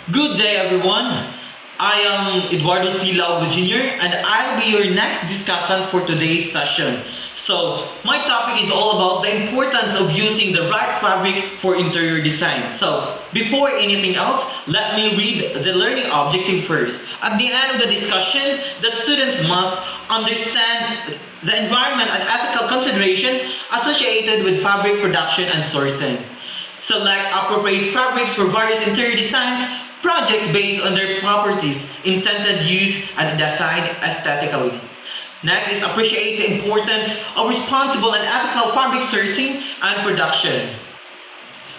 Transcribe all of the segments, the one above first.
Good day, everyone. I am Eduardo C. Laugo Jr. and I'll be your next discussant for today's session. So, my topic is all about the importance of using the right fabric for interior design. So, before anything else, let me read the learning objective first. At the end of the discussion, the students must understand the environment and ethical consideration associated with fabric production and sourcing. Select appropriate fabrics for various interior designs projects based on their properties, intended use, and design aesthetically. Next is appreciate the importance of responsible and ethical fabric sourcing and production.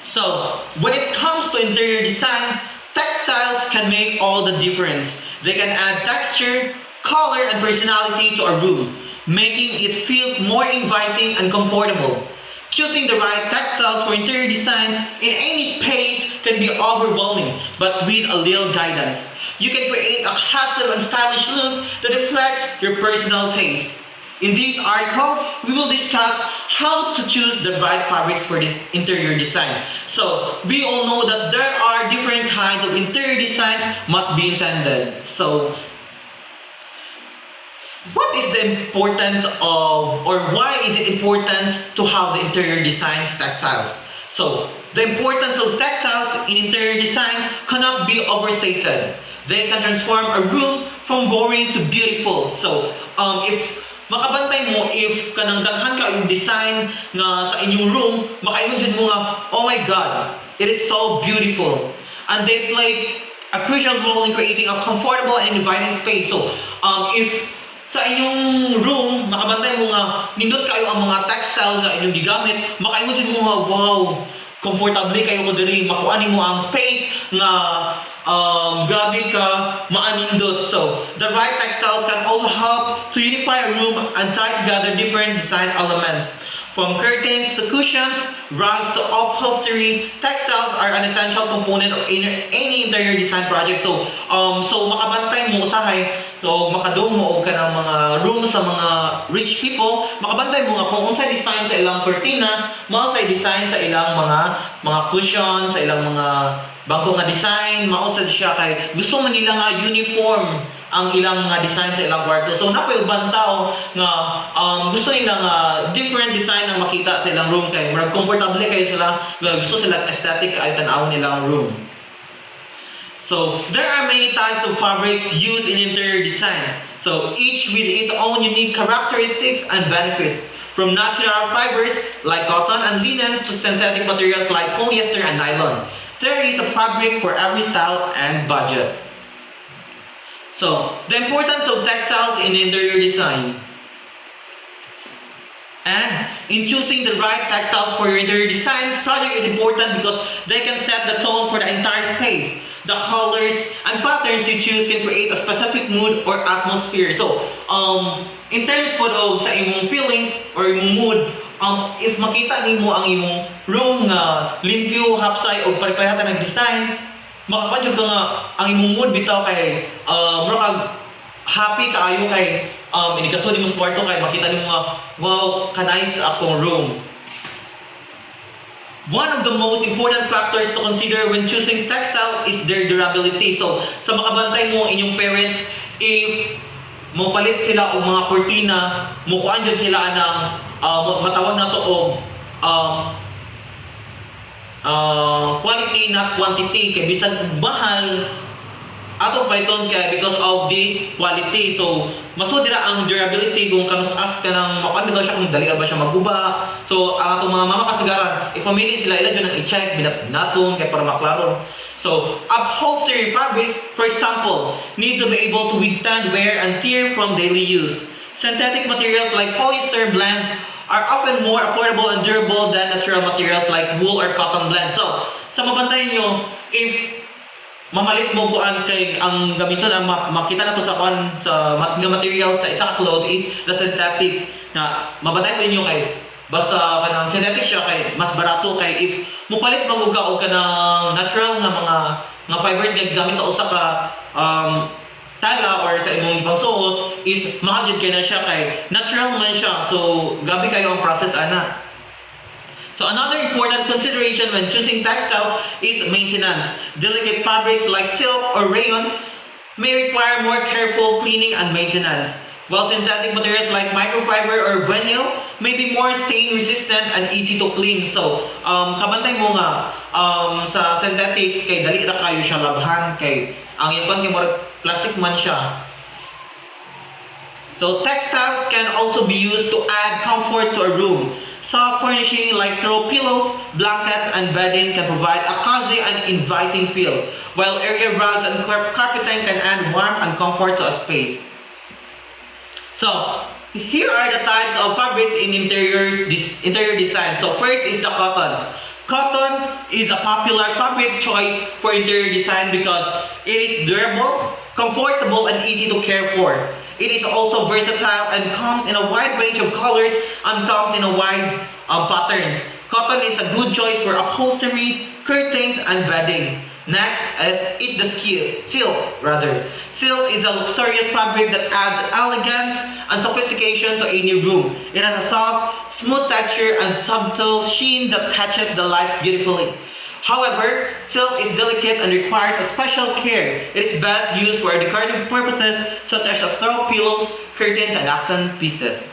So, when it comes to interior design, textiles can make all the difference. They can add texture, color, and personality to a room, making it feel more inviting and comfortable. Choosing the right textiles for interior designs in any space can be overwhelming, but with a little guidance, you can create a custom and stylish look that reflects your personal taste. In this article, we will discuss how to choose the right fabrics for this interior design. So, we all know that there are different kinds of interior designs must be intended. So, what is the importance of, or why is it important to have the interior designs textiles? So, the importance of textiles in interior design cannot be overstated. They can transform a room from boring to beautiful. So, if makabantay mo, if kanang daghan ka yung design nga sa inyong room, makaingon dyan mo nga, oh my God, it is so beautiful. And they play a crucial role in creating a comfortable and inviting space. So, if sa inyong room, makabantay mo nga, nindot kayo ang mga textile nga inyong gigamit, makaingon din mo nga, wow, comfortably kayo ko diri, makuha mo ang space nga grabe ka, maanindot. So, the right textiles can also help to unify a room and tie together different design elements. From curtains to cushions, rugs to upholstery, textiles are an essential component of any interior design project. So, makabantay mo usahay, so makadung mo ka ng mga room sa mga rich people, makabantay mo nga kung unsay design sa ilang cortina, mausay design sa ilang mga cushions, sa ilang mga bangko nga design, mausay siya kay gusto man nila nga uniform ang ilang mga design sa ilang kwarto. So napay ubang tao nga gusto nila nga different design ang makita sa ilang room kay murag comfortable kayo sila, nga gusto sila aesthetic ay tan-aw nilang room. So there are many types of fabrics used in interior design. So each with its own unique characteristics and benefits. From natural fibers like cotton and linen to synthetic materials like polyester and nylon. There is a fabric for every style and budget. So, the importance of textiles in interior design. And in choosing the right textiles for your interior design project is important because they can set the tone for the entire space. The colors and patterns you choose can create a specific mood or atmosphere. So, in terms of sa imong feelings or imong mood, if makita nimo ang imong room nga limpyo, hapsay o pare-parehata ng design, makakadyo ka nga ang imong mood bitaw kay mura happy kaayo kay inikaso di mo sa kwarto kay makita nimo nga wow ka-nice akong room. One of the most important factors to consider when choosing textile is their durability. So sa makabantay mo inyong parents, if mopalit sila og mga kortina, mukuan jud sila ng matawag na to og quality not quantity kay bisan mahal ato paliton kay because of the quality. So masud dira ang durability kung kanus-ak ka nang makuan bitaw siya kung dali ba siya maguba. So ang atong mga mama kasagaran if family sila ila jud nang i-check binaton kay para maklaro. So upholstery fabrics for example need to be able to withstand wear and tear from daily use. Synthetic materials like polyester blends are often more affordable and durable than natural materials like wool or cotton blends. So, sa mabantay nyo, if mamalit mo kuan kay ang gamiton ang makita na to sa kuan sa material sa isang cloth is the synthetic na mabantay mo ninyo kay basta kanang synthetic siya kay mas barato kay if mupalit mo ka og kanang natural nga mga fibers nga gamit sa usa ka tala or sa imong ibang suot is mahal jud kay na siya kay natural man siya. So grabe kayo ang process ana. So another important consideration when choosing textiles is maintenance. Delicate fabrics like silk or rayon may require more careful cleaning and maintenance, while synthetic materials like microfiber or vinyl may be more stain resistant and easy to clean. So, kabantay mo nga, sa synthetic, kay dali ra kayo siya labhan, kay ang yung kay murag plastic man siya. So, textiles can also be used to add comfort to a room. Soft furnishing like throw pillows, blankets, and bedding can provide a cozy and inviting feel, while area rugs and carpeting can add warmth and comfort to a space. So, here are the types of fabrics in interior design. So, first is the cotton. Cotton is a popular fabric choice for interior design because it is durable, comfortable, and easy to care for. It is also versatile and comes in a wide range of colors and comes in a wide patterns. Cotton is a good choice for upholstery, curtains, and bedding. Next is the silk. Silk is a luxurious fabric that adds elegance and sophistication to any room. It has a soft, smooth texture and subtle sheen that catches the light beautifully. However, silk is delicate and requires a special care. It is best used for decorative purposes such as throw pillows, curtains, and accent pieces.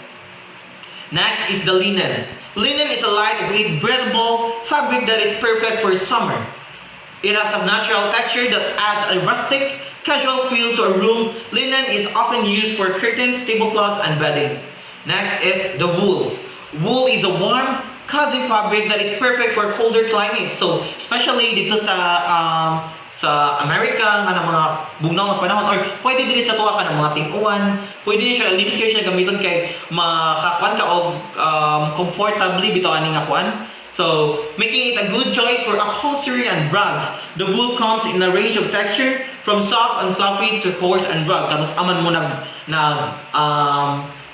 Next is the linen. Linen is a lightweight, breathable fabric that is perfect for summer. It has a natural texture that adds a rustic, casual feel to a room. Linen is often used for curtains, tablecloths, and bedding. Next is the wool. Wool is a warm, cozy fabric that is perfect for colder climates. So, especially dito sa America, nga ng mga bugnaw nga panahon, or pwede din sa tuwa ka ng mga ting-uwan, pwede din siya, dito kayo siya gamiton kay makakuan ka o comfortably bito ani nga kuan. So, making it a good choice for upholstery and rugs. The wool comes in a range of texture, from soft and fluffy to coarse and rugged. Tapos aman mo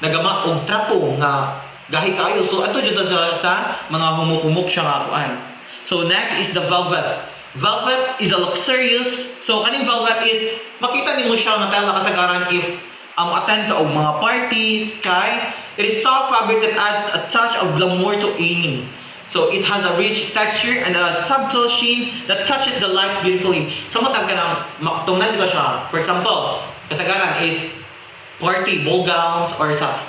nagama og trapo nga gahi kayo. So, ato dito sa mga humuk-humuk siya nga kuan. So, next is the velvet. Velvet is a luxurious. So, kaning velvet is, makita nimo siya na tela kasagaran if attend ka og mga parties, kay it is soft fabric that adds a touch of glamour to any. So, it has a rich texture and a subtle sheen that catches the light beautifully. Sa matag ka na, tungnan ba siya? For example, kasagaran is party, ball gowns, or sa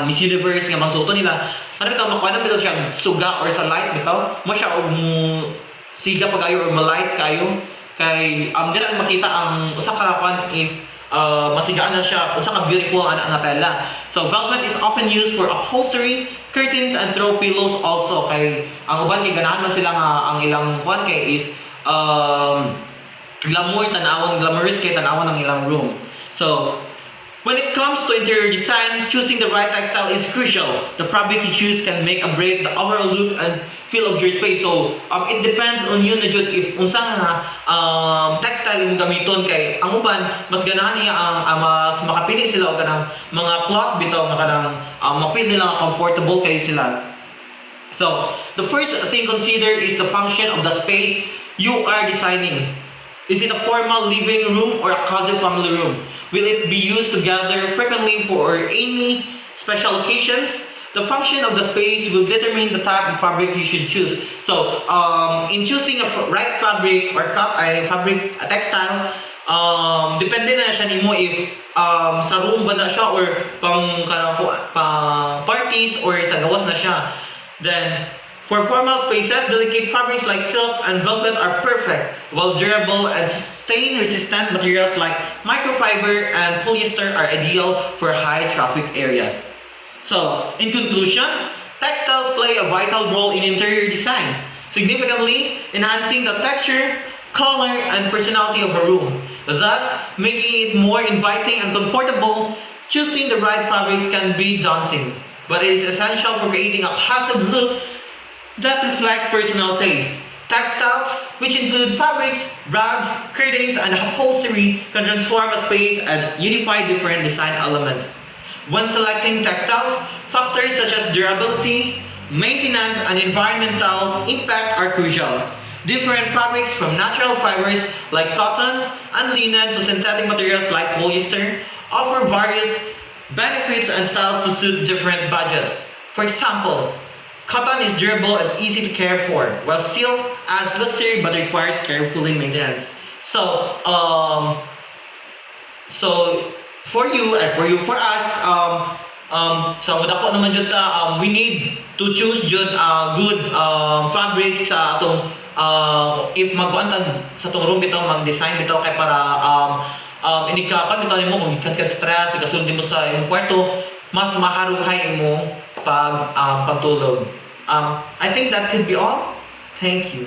Miss Universe nga mangsuto nila. Ano ito, makuha na ito siya suga or sa light nito. Mo siya o siga pa kayo or malight kayo. Kay, ganun makita ang usa ka kwan if masigaan na siya, usa ka beautiful ang tela. So, velvet is often used for upholstery, curtains, and throw pillows also. Kay ang uban kay ganahan man sila nga ang ilang kuan kay is glamorous kay tanawon ang ilang room. So, when it comes to interior design, choosing the right textile is crucial. The fabric you choose can make or break the overall look and feel of your space. So, it depends on you na jud if unsa nga textile imong gamiton. Kay ang uban mas ganahan niya ang mas makapili sila og kanang mga cloth bitaw nga kanang ma-feel nila comfortable kay sila. So, the first thing consider is the function of the space you are designing. Is it a formal living room or a cozy family room? Will it be used together frequently for any special occasions? The function of the space will determine the type of fabric you should choose. So, in choosing a right fabric or textile, depende na siya nimo if sa room ba na siya or pang parties or sa gawas na siya. Then, for formal spaces, delicate fabrics like silk and velvet are perfect, while durable and stain-resistant materials like microfiber and polyester are ideal for high-traffic areas. So, in conclusion, textiles play a vital role in interior design, significantly enhancing the texture, color, and personality of a room, thus making it more inviting and comfortable. Choosing the right fabrics can be daunting, but it is essential for creating a cohesive look that reflects personal taste. Textiles, which include fabrics, rugs, curtains, and upholstery, can transform a space and unify different design elements. When selecting textiles, factors such as durability, maintenance, and environmental impact are crucial. Different fabrics from natural fibers like cotton and linen to synthetic materials like polyester offer various benefits and styles to suit different budgets. For example, Cotton is durable and easy to care for, while silk adds luxury but requires carefully maintenance. So for us, so what ako naman jud ta, we need to choose jud good fabric sa atong if magkuan ta sa tong room bitaw mag-design bitaw kay para ini ka kan bitaw nimo kung ikan ka stress ikasulod mo sa imong kwarto mas maharuhay imong pagtulog. I think that could be all. Thank you.